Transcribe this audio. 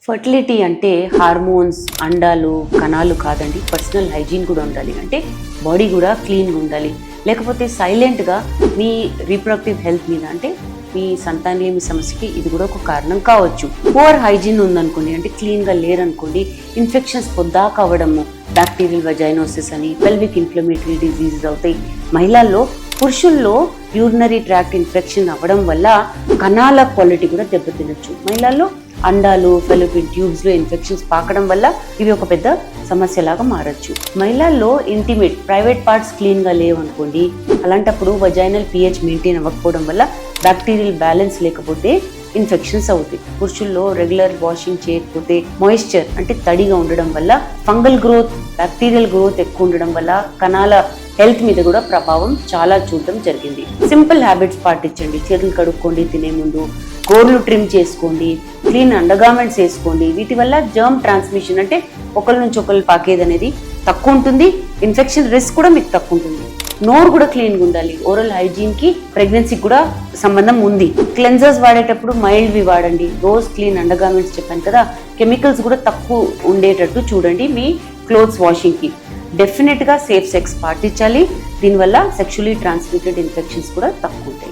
Fertility అంటే hormones, అండాలు, కణాలు కాదండి. పర్సనల్ హైజీన్ కూడా ఉండాలి. అంటే బాడీ కూడా క్లీన్గా ఉండాలి. లేకపోతే సైలెంట్గా మీ రీప్రొడక్టివ్ హెల్త్ మీద, అంటే మీ సంతానలేమి సమస్యకి ఇది కూడా ఒక కారణం కావచ్చు. పువర్ హైజీన్ ఉందనుకోండి, అంటే క్లీన్గా లేరనుకోండి, ఇన్ఫెక్షన్స్ పొద్దాక అవ్వడము, బ్యాక్టీరియల్ వజైనోసిస్ అని, పెల్విక్ ఇన్ఫ్లమేటరీ డిజీజెస్ అవుతాయి మహిళల్లో. పురుషుల్లో యూరినరీ ట్రాక్ట్ ఇన్ఫెక్షన్ అవ్వడం వల్ల కణాల క్వాలిటీ కూడా దెబ్బతినొచ్చు. మహిళల్లో అండాలు, ఫెలోపియన్ ట్యూబ్స్లో ఇన్ఫెక్షన్స్ పాకడం వల్ల ఇవి ఒక పెద్ద సమస్యలాగా మారచ్చు. మహిళల్లో ఇంటిమేట్ ప్రైవేట్ పార్ట్స్ క్లీన్గా లేవనుకోండి, అలాంటప్పుడు వజైనల్ pH మెయింటైన్ అవ్వకపోవడం వల్ల బ్యాక్టీరియల్ బ్యాలెన్స్ లేకపోతే ఇన్ఫెక్షన్స్ అవుతాయి. పురుషుల్లో రెగ్యులర్ వాషింగ్ చేయకపోతే, మాయిశ్చర్ అంటే తడిగా ఉండడం వల్ల ఫంగల్ గ్రోత్, బ్యాక్టీరియల్ గ్రోత్ ఎక్కువ ఉండడం వల్ల కణాల హెల్త్ మీద కూడా ప్రభావం చాలా చూడటం జరిగింది. సింపుల్ హ్యాబిట్స్ పాటించండి. చేతులు కడుక్కోండి, తినే ముందు గోర్లు ట్రిమ్ చేసుకోండి, క్లీన్ అండర్గార్మెంట్స్ వేసుకోండి. వీటి వల్ల జర్మ్ ట్రాన్స్మిషన్, అంటే ఒకరి నుంచి ఒకరు పాకేది అనేది తక్కువ ఉంటుంది. ఇన్ఫెక్షన్ రిస్క్ కూడా మీకు తక్కువ ఉంటుంది. నోరు కూడా క్లీన్గా ఉండాలి. ఓరల్ హైజీన్కి ప్రెగ్నెన్సీకి కూడా సంబంధం ఉంది. క్లెన్జర్స్ వాడేటప్పుడు మైల్డ్వి వాడండి. రోజ్ క్లీన్ అండర్గార్మెంట్స్ చెప్పాను కదా, కెమికల్స్ కూడా తక్కువ ఉండేటట్టు చూడండి మీ క్లోత్స్ వాషింగ్కి. డెఫినెట్గా సేఫ్ సెక్స్ పాటించాలి. దీనివల్ల సెక్షువల్లీ ట్రాన్స్మిటెడ్ ఇన్ఫెక్షన్స్ కూడా తక్కువ ఉంటాయి.